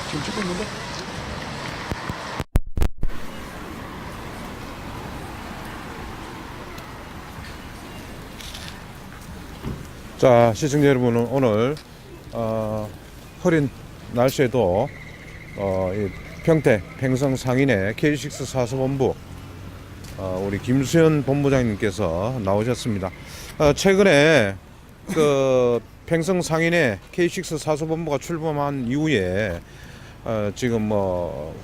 지금 찍고 있는데? 자, 시청자 여러분은 오늘 흐린 날씨에도 이 평택 팽성 상인의 K6 사수본부 우리 김수현 본부장님께서 나오셨습니다. 최근에 그 팽성 상인의 K6 사수본부가 출범한 이후에 지금 뭐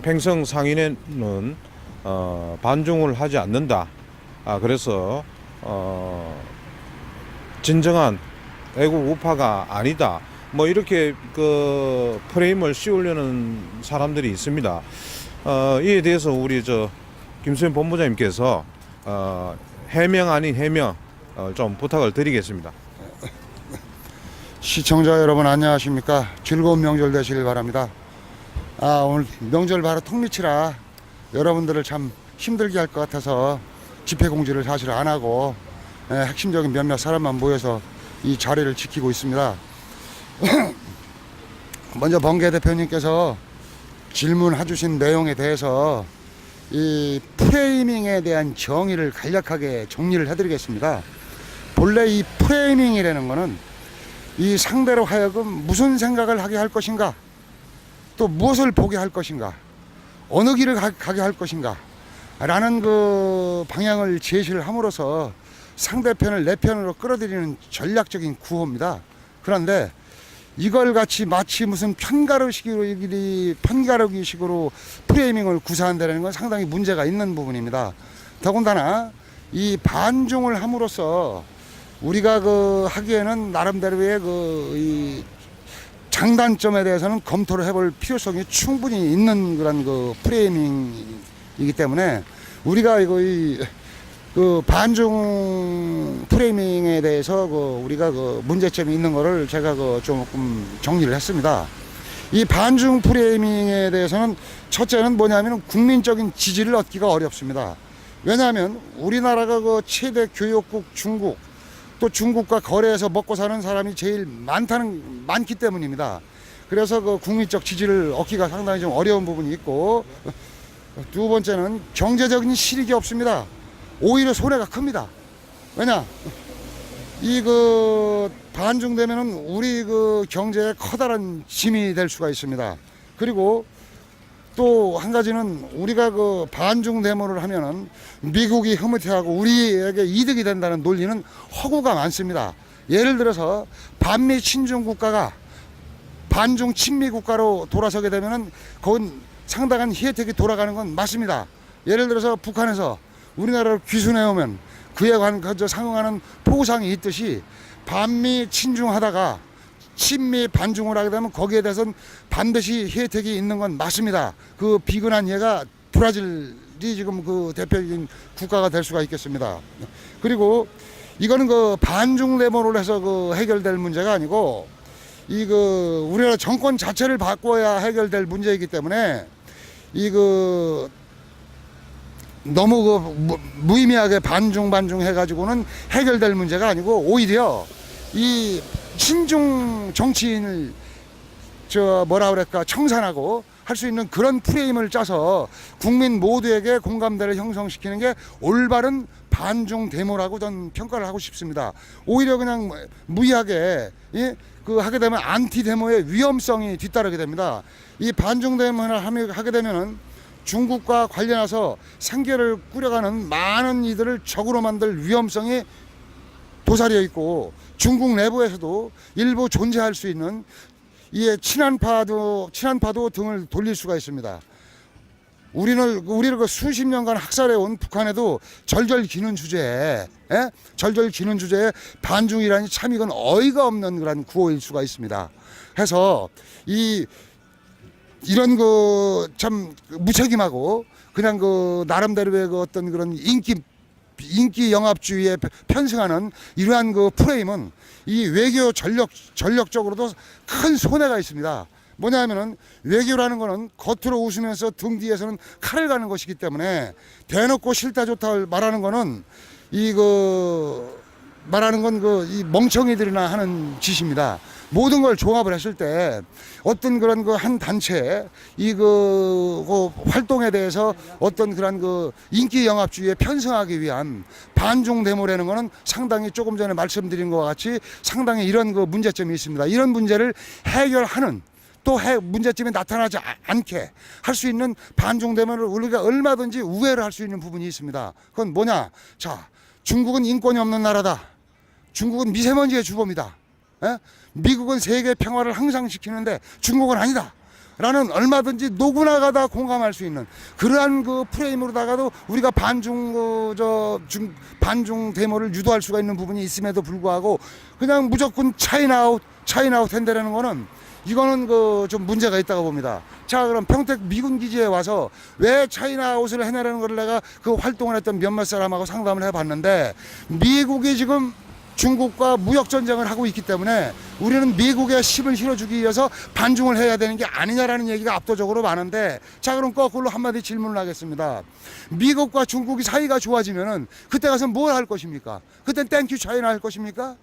팽성 상인에는 반중을 하지 않는다. 그래서 진정한 애국 우파가 아니다. 뭐 이렇게 그 프레임을 씌우려는 사람들이 있습니다. 이에 대해서 우리 김수현 본부장님께서 해명 아닌 해명 좀 부탁을 드리겠습니다. 시청자 여러분 안녕하십니까. 즐거운 명절 되시길 바랍니다. 오늘 명절 바로 턱밑이라 여러분들을 참 힘들게 할 것 같아서 집회 공지를 사실 안 하고 핵심적인 몇몇 사람만 모여서 이 자리를 지키고 있습니다. 먼저 번개 대표님께서 질문해 주신 내용에 대해서 이 프레이밍에 대한 정의를 간략하게 정리를 해드리겠습니다. 본래 이 프레이밍이라는 거는 이 상대로 하여금 무슨 생각을 하게 할 것인가, 또 무엇을 보게 할 것인가, 어느 길을 가게 할 것인가 라는 그 방향을 제시를 함으로써 상대편을 내 편으로 끌어들이는 전략적인 구호입니다. 그런데 이걸 같이 마치 무슨 편가르기식으로 프레이밍을 구사한다는 건 상당히 문제가 있는 부분입니다. 더군다나 이 반중을 함으로써 우리가 하기에는 나름대로의 이 장단점에 대해서는 검토를 해볼 필요성이 충분히 있는 그런 프레이밍이기 때문에 우리가 그 반중 프레이밍에 대해서 우리가 문제점이 있는 거를 제가 조금 정리를 했습니다. 이 반중 프레이밍에 대해서는 첫째는 뭐냐면 국민적인 지지를 얻기가 어렵습니다. 왜냐하면 우리나라가 최대 교역국 중국, 또 중국과 거래해서 먹고 사는 사람이 제일 많기 때문입니다. 그래서 국민적 지지를 얻기가 상당히 좀 어려운 부분이 있고, 두 번째는 경제적인 실익이 없습니다. 오히려 손해가 큽니다. 왜냐? 반중되면은 우리 경제에 커다란 짐이 될 수가 있습니다. 그리고 또 한 가지는 우리가 반중 데모를 하면은 미국이 흐뭇해하고 우리에게 이득이 된다는 논리는 허구가 많습니다. 예를 들어서 반미 친중 국가가 반중 친미 국가로 돌아서게 되면은 그건 상당한 혜택이 돌아가는 건 맞습니다. 예를 들어서 북한에서 우리나라를 귀순해오면 그에 상응하는 포상이 있듯이 반미 친중하다가 친미 반중을 하게 되면 거기에 대해서는 반드시 혜택이 있는 건 맞습니다. 그 비근한 예가 브라질이 지금 대표적인 국가가 될 수가 있겠습니다. 그리고 이거는 반중 데모를 해서 해결될 문제가 아니고 우리나라 정권 자체를 바꿔야 해결될 문제이기 때문에 너무 무의미하게 반중 해가지고는 해결될 문제가 아니고 오히려 이 친중 정치인을 청산하고 할 수 있는 그런 프레임을 짜서 국민 모두에게 공감대를 형성시키는 게 올바른 반중 데모라고 저는 평가를 하고 싶습니다. 오히려 그냥 무의하게 하게 되면 안티 데모의 위험성이 뒤따르게 됩니다. 이 반중 데모를 하게 되면은 중국과 관련해서 생계를 꾸려가는 많은 이들을 적으로 만들 위험성이 도사리어 있고, 중국 내부에서도 일부 존재할 수 있는 이에 친한파도 등을 돌릴 수가 있습니다. 우리를 수십 년간 학살해온 북한에도 절절 기는 주제에 반중이라니 참 이건 어이가 없는 그런 구호일 수가 있습니다. 해서 이런 참 무책임하고 그냥 나름대로의 어떤 그런 인기 영합주의에 편승하는 이러한 프레임은 이 외교 전력적으로도 큰 손해가 있습니다. 뭐냐면은 외교라는 거는 겉으로 웃으면서 등 뒤에서는 칼을 가는 것이기 때문에 대놓고 싫다 좋다 말하는 거는 이 멍청이들이나 하는 짓입니다. 모든 걸 종합을 했을 때 어떤 그런 그 한 단체 그 활동에 대해서 어떤 그런 그 인기 영합주의에 편승하기 위한 반중 데모라는 거는 상당히 조금 전에 말씀드린 것과 같이 상당히 이런 그 문제점이 있습니다. 이런 문제를 해결하는 또 문제점이 나타나지 않게 할 수 있는 반중 데모를 우리가 얼마든지 우회를 할 수 있는 부분이 있습니다. 그건 뭐냐? 자, 중국은 인권이 없는 나라다. 중국은 미세먼지의 주범이다. 에? 미국은 세계 평화를 항상 지키는데 중국은 아니다. 라는 얼마든지 누구나가 다 공감할 수 있는 그러한 그 프레임으로다가도 우리가 반중 데모를 유도할 수가 있는 부분이 있음에도 불구하고 그냥 무조건 차이나웃 한다라는 거는 이거는 그 좀 문제가 있다고 봅니다. 자, 그럼 평택 미군 기지에 와서 왜 차이나웃을 해내라는 걸 내가 그 활동을 했던 몇몇 사람하고 상담을 해봤는데 미국이 지금 중국과 무역 전쟁을 하고 있기 때문에 우리는 미국에 힘을 실어주기 위해서 반중을 해야 되는 게 아니냐라는 얘기가 압도적으로 많은데, 자, 그럼 거꾸로 한마디 질문을 하겠습니다. 미국과 중국이 사이가 좋아지면은 그때 가서 뭘 할 것입니까? 그땐 땡큐 차이나 할 것입니까?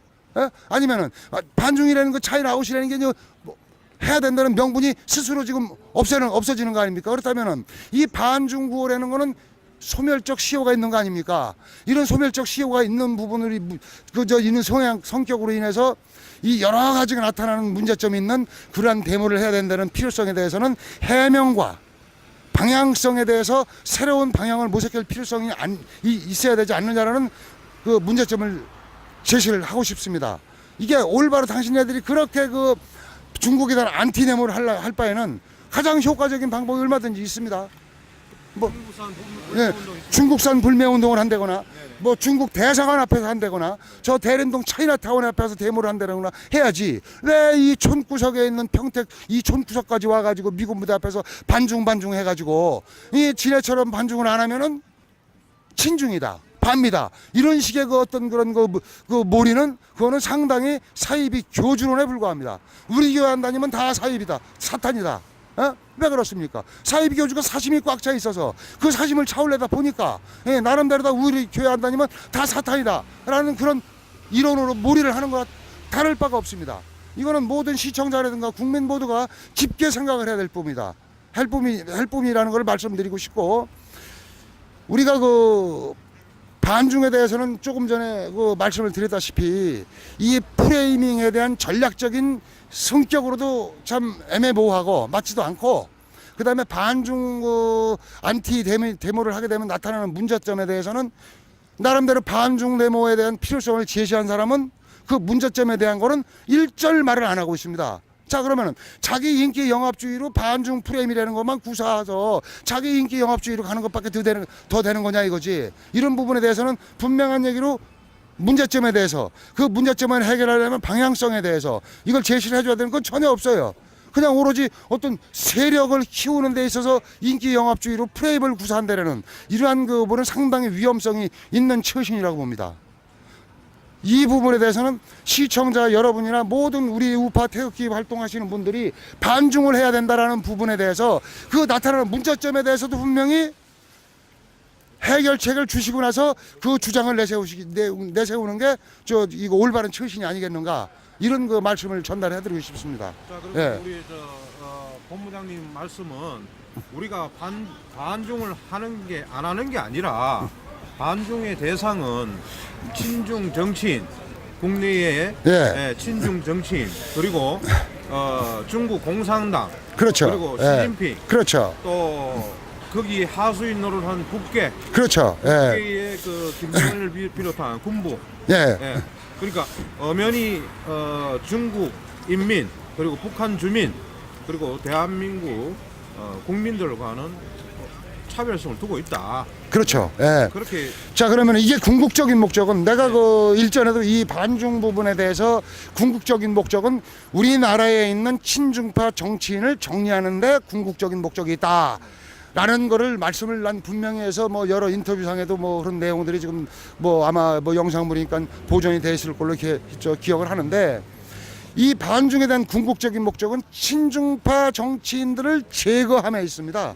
아니면은 반중이라는 거 차이나웃이라는 게 뭐 해야 된다는 명분이 스스로 지금 없어지는 거 아닙니까? 그렇다면은 이 반중구호라는 거는 소멸적 시효가 있는 거 아닙니까? 이런 소멸적 시효가 있는 부분을 있는 성격으로 인해서 이 여러 가지가 나타나는 문제점이 있는 그러한 데모를 해야 된다는 필요성에 대해서는 해명과 방향성에 대해서 새로운 방향을 모색할 필요성이 있어야 되지 않느냐라는 그 문제점을 제시를 하고 싶습니다. 이게 올바로 당신네들이 그렇게 그 중국에 대한 안티 데모를 할 바에는 가장 효과적인 방법이 얼마든지 있습니다. 뭐 중국산 불매 운동을 한다거나 뭐 중국 대사관 앞에서 한다거나 저 대련동 차이나타운 앞에서 데모를 한다거나 해야지, 왜 이 촌구석에 있는 평택 이 촌구석까지 와가지고 미군 부대 앞에서 반중 해가지고 이 지네처럼 반중을 안 하면은 친중이다, 반미다, 이런 식의 그 어떤 그런 그 몰이는 그거는 상당히 사이비 교주론에 불과합니다. 우리 교회 안 다니면 다 사이비다, 사탄이다. 왜 그렇습니까? 사이비 교주가 사심이 꽉 차 있어서 그 사심을 차올려다 보니까 나름대로 다 우리 교회 안 다니면 다 사탄이다 라는 그런 이론으로 몰이를 하는 것과 다를 바가 없습니다. 이거는 모든 시청자라든가 국민 모두가 깊게 생각을 해야 될 부분이다. 헬쁨이라는 걸 말씀드리고 싶고, 우리가 그 반중에 대해서는 조금 전에 그 말씀을 드렸다시피 이 프레이밍에 대한 전략적인 성격으로도 참 애매모호하고 맞지도 않고, 그 다음에 반중 안티 데모를 하게 되면 나타나는 문제점에 대해서는 나름대로 반중 데모에 대한 필요성을 제시한 사람은 그 문제점에 대한 거는 일절 말을 안 하고 있습니다. 자, 그러면은 자기 인기 영합주의로 반중 프레임이라는 것만 구사해서 자기 인기 영합주의로 가는 것밖에 더 되는 거냐 이거지. 이런 부분에 대해서는 분명한 얘기로 문제점에 대해서, 그 문제점을 해결하려면 방향성에 대해서 이걸 제시를 해줘야 되는 건 전혀 없어요. 그냥 오로지 어떤 세력을 키우는 데 있어서 인기 영합주의로 프레임을 구사한다는 이러한 그 부분은 상당히 위험성이 있는 처신이라고 봅니다. 이 부분에 대해서는 시청자 여러분이나 모든 우리 우파 태극기 활동하시는 분들이 반중을 해야 된다라는 부분에 대해서 그 나타나는 문제점에 대해서도 분명히 해결책을 주시고 나서 그 주장을 내세우는 게 이거 올바른 처신이 아니겠는가, 이런 그 말씀을 전달해드리고 싶습니다. 자, 그리고 우리 본부장님 말씀은 우리가 반중을 안 하는 게 아니라 반중의 대상은 친중 정치인, 국내의 친중 정치인, 그리고 중국 공산당, 그렇죠. 그리고 시진핑, 그렇죠. 또 거기 하수인 노릇한 국계, 그렇죠. 국계의 그 김정은을 비롯한 군부, 그러니까 엄연히 중국 인민, 그리고 북한 주민, 그리고 대한민국 국민들과는 차별성을 두고 있다. 그렇죠. 그렇게. 자, 그러면 이게 궁극적인 목적은, 내가 그 일전에도 이 반중 부분에 대해서 궁극적인 목적은 우리나라에 있는 친중파 정치인을 정리하는데 궁극적인 목적이 있다 라는 거를 말씀을 난 분명히 해서 뭐 여러 인터뷰상에도 뭐 그런 내용들이 지금 뭐 아마 뭐 영상물이니까 보존이 돼 있을 걸로 기억을 하는데, 이 반중에 대한 궁극적인 목적은 친중파 정치인들을 제거함에 있습니다.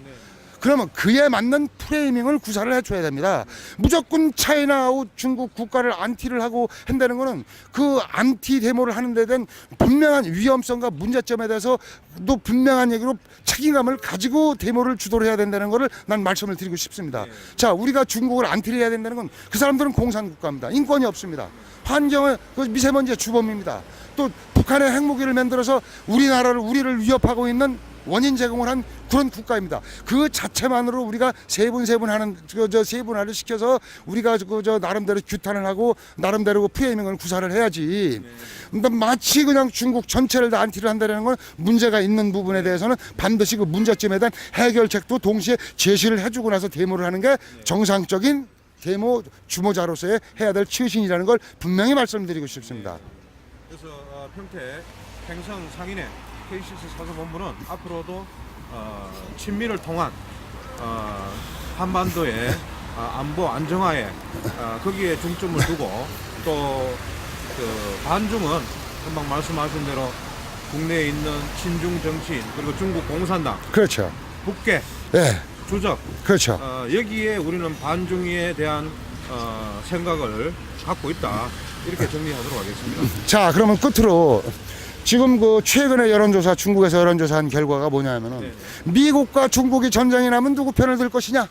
그러면 그에 맞는 프레이밍을 구사를 해줘야 됩니다. 무조건 차이나하고 중국 국가를 안티를 하고 한다는 거는 그 안티 데모를 하는 데 된 분명한 위험성과 문제점에 대해서 또 분명한 얘기로 책임감을 가지고 데모를 주도를 해야 된다는 거를 난 말씀을 드리고 싶습니다. 자, 우리가 중국을 안티를 해야 된다는 건 그 사람들은 공산국가입니다. 인권이 없습니다. 환경의 그 미세먼지의 주범입니다. 또 북한의 핵무기를 만들어서 우리를 위협하고 있는 원인 제공을 한 그런 국가입니다. 그 자체만으로 우리가 세분하는 세분화를 시켜서 우리가 나름대로 규탄을 하고 나름대로 프레이밍을 구사를 해야지. 근데 마치 그냥 중국 전체를 다 안티를 한다는 건 문제가 있는 부분에 대해서는 반드시 그 문제점에 대한 해결책도 동시에 제시를 해주고 나서 데모를 하는 게 정상적인 데모 주모자로서의 해야 될 처신이라는 걸 분명히 말씀드리고 싶습니다. 그래서 평택 팽성 상인회 K6 사서본부는 앞으로도 친미를 통한 한반도의 안보 안정화에 거기에 중점을 두고 또 그 반중은 금방 말씀하신 대로 국내에 있는 친중 정치인 그리고 중국 공산당 그렇죠. 북계 예, 주적 그렇죠. 여기에 우리는 반중에 대한 생각을 갖고 있다 이렇게 정리하도록 하겠습니다. 자, 그러면 끝으로 지금 그 최근에 여론조사 중국에서 여론조사한 결과가 뭐냐면은 네. 미국과 중국이 전쟁이 나면 누구 편을 들 것이냐?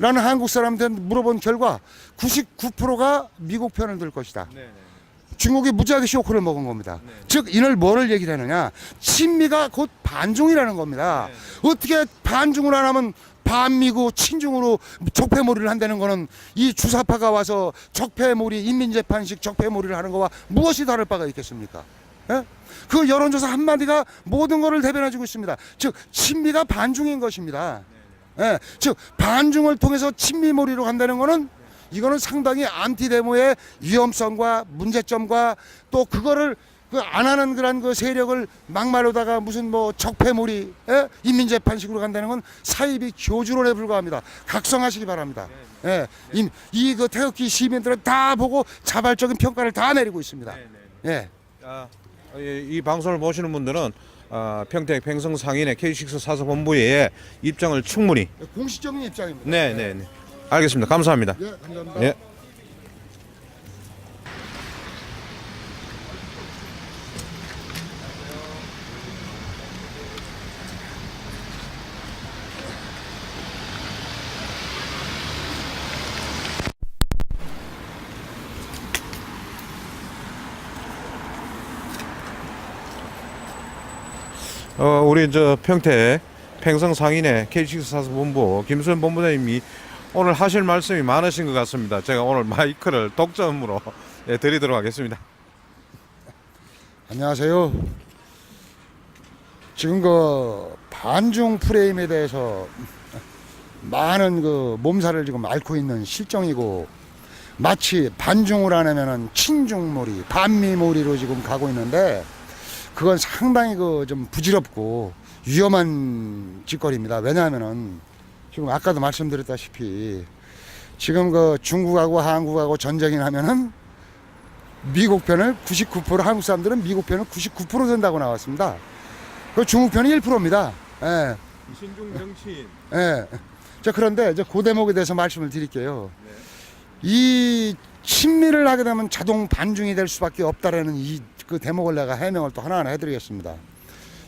라는 한국 사람한테 물어본 결과 99%가 미국 편을 들 것이다. 네네. 중국이 무지하게 쇼크를 먹은 겁니다. 네. 즉 이를 뭐를 얘기를 하느냐? 친미가 곧 반중이라는 겁니다. 네. 어떻게 반중을 안 하면 반미고 친중으로 적폐몰이를 한다는 거는 이 주사파가 와서 적폐몰이 인민재판식 적폐몰이를 하는 거와 무엇이 다를 바가 있겠습니까? 예? 그 여론조사 한마디가 모든 것을 대변해주고 있습니다. 즉 친미가 반중인 것입니다. 예, 즉 반중을 통해서 친미몰이로 간다는 거는 이거는 상당히 안티데모의 위험성과 문제점과 또 그거를 그 안 하는 그런 그 세력을 막말로다가 무슨 뭐 적폐몰이 인민재판식으로 간다는 건 사이비 교주론에 불과합니다. 각성하시기 바랍니다. 예, 이 그 태극기 시민들은 다 보고 자발적인 평가를 다 내리고 있습니다. 예. 이 방송을 보시는 분들은 평택 팽성 상인의 K6 사서본부의 입장을 충분히 공식적인 입장입니다. 네. 알겠습니다. 감사합니다. 예, 감사합니다. 예. 우리 저 평택 팽성 상인의 K6 사서본부 김수현 본부장님이 오늘 하실 말씀이 많으신 것 같습니다. 제가 오늘 마이크를 독점으로 드리도록 하겠습니다. 안녕하세요. 지금 그 반중 프레임에 대해서 많은 그 몸살을 지금 앓고 있는 실정이고 마치 반중을 안 하면은 친중몰이, 반미몰이로 지금 가고 있는데 그건 상당히 그 좀 부질없고 위험한 짓거리입니다. 왜냐하면은 지금 아까도 말씀드렸다시피 지금 그 중국하고 한국하고 전쟁이 나면은 미국 편을 99% 한국 사람들은 미국 편을 99% 된다고 나왔습니다. 그 중국 편이 1%입니다. 예. 친중 정치인. 예. 자, 그런데 이제 그 대목에 대해서 말씀을 드릴게요. 네. 이 친미를 하게 되면 자동 반중이 될 수밖에 없다라는 이 그 대목을 내가 해명을 또 하나하나 해드리겠습니다.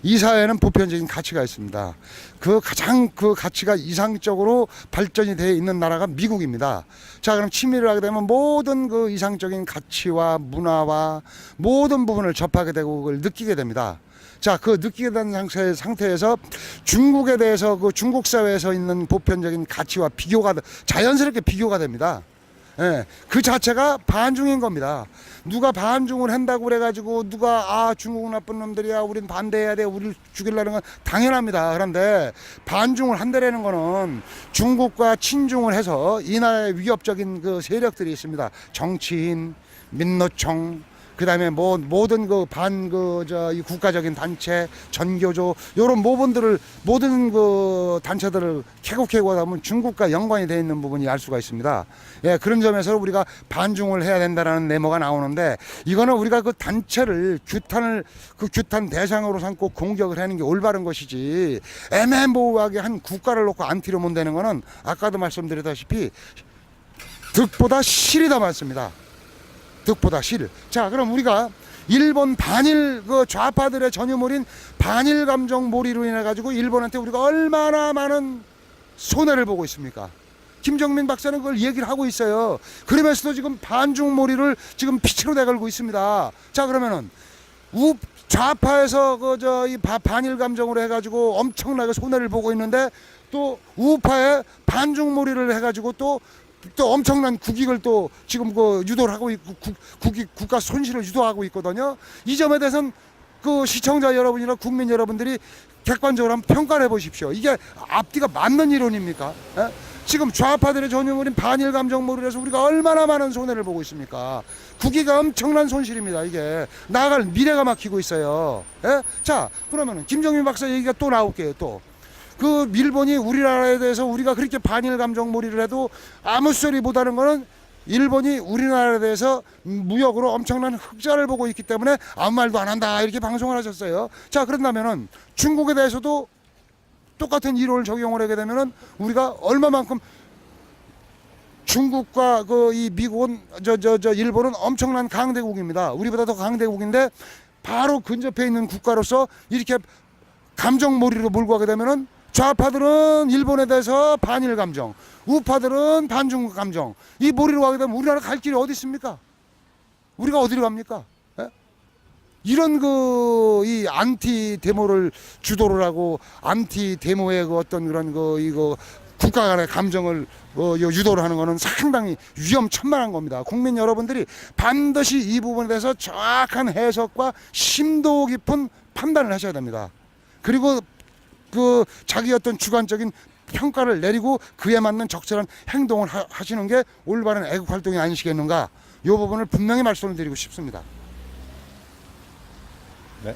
이 사회는 보편적인 가치가 있습니다. 그 가장 그 가치가 이상적으로 발전이 되어 있는 나라가 미국입니다. 자, 그럼 친미를 하게 되면 모든 그 이상적인 가치와 문화와 모든 부분을 접하게 되고 그걸 느끼게 됩니다. 자, 그 느끼게 된 상태에서 중국에 대해서 그 중국 사회에서 있는 보편적인 가치와 자연스럽게 비교가 됩니다. 예, 그 자체가 반중인 겁니다. 누가 반중을 한다고 그래가지고 누가 중국은 나쁜 놈들이야 우린 반대해야 돼 우리를 죽이려는 건 당연합니다. 그런데 반중을 한다라는 거는 중국과 친중을 해서 이 나라의 위협적인 그 세력들이 있습니다. 정치인, 민노총, 그다음에 뭐 모든 이 국가적인 단체, 전교조 요런 모든 그 단체들을 캐고 하다 보면 중국과 연관이 되어 있는 부분이 알 수가 있습니다. 예, 그런 점에서 우리가 반중을 해야 된다라는 내모가 나오는데, 이거는 우리가 그 단체를 규탄 대상으로 삼고 공격을 하는 게 올바른 것이지, 애매모호하게 한 국가를 놓고 안티로 문대는 거는 아까도 말씀드렸다시피 득보다 실이 더 많습니다. 득보다 실. 자, 그럼 우리가 일본 반일 그 좌파들의 전유물인 반일 감정 몰이로 인해 가지고 일본한테 우리가 얼마나 많은 손해를 보고 있습니까? 김정민 박사는 그걸 얘기를 하고 있어요. 그러면서도 지금 반중 몰이를 지금 피치로 내걸고 있습니다. 자, 그러면은 좌파에서 이 반일 감정으로 해가지고 엄청나게 손해를 보고 있는데, 또 우파에 반중 몰이를 해가지고 또 엄청난 국익을 또 지금 유도를 하고 있고, 국가 손실을 유도하고 있거든요. 이 점에 대해서는 그 시청자 여러분이나 국민 여러분들이 객관적으로 한번 평가를 해보십시오. 이게 앞뒤가 맞는 이론입니까? 에? 지금 좌파들의 전유물인 반일 감정몰이로 해서 우리가 얼마나 많은 손해를 보고 있습니까? 국익가 엄청난 손실입니다. 이게 나아갈 미래가 막히고 있어요. 에? 자, 그러면은 김정민 박사 얘기가 또 나올게요. 또 그 일본이 우리나라에 대해서 우리가 그렇게 반일 감정몰이를 해도 아무 소리 못하는 거는, 일본이 우리나라에 대해서 무역으로 엄청난 흑자를 보고 있기 때문에 아무 말도 안 한다, 이렇게 방송을 하셨어요. 자, 그런다면은 중국에 대해서도 똑같은 이론을 적용을 하게 되면은 우리가 얼마만큼, 중국과 이 미국은 일본은 엄청난 강대국입니다. 우리보다 더 강대국인데 바로 근접해 있는 국가로서 이렇게 감정몰이로 몰고 가게 되면은 좌파들은 일본에 대해서 반일 감정, 우파들은 반중국 감정, 이 몰이로 가게 되면 우리나라 갈 길이 어디 있습니까? 우리가 어디로 갑니까? 에? 이런 이 안티 데모를 주도를 하고, 안티 데모의 어떤 그런 이거 국가 간의 감정을 유도를 하는 것은 상당히 위험천만한 겁니다. 국민 여러분들이 반드시 이 부분에 대해서 정확한 해석과 심도 깊은 판단을 하셔야 됩니다. 그리고 자기 어떤 주관적인 평가를 내리고 그에 맞는 적절한 행동을 하시는 게 올바른 애국 활동이 아니시겠는가, 이 부분을 분명히 말씀을 드리고 싶습니다. 네.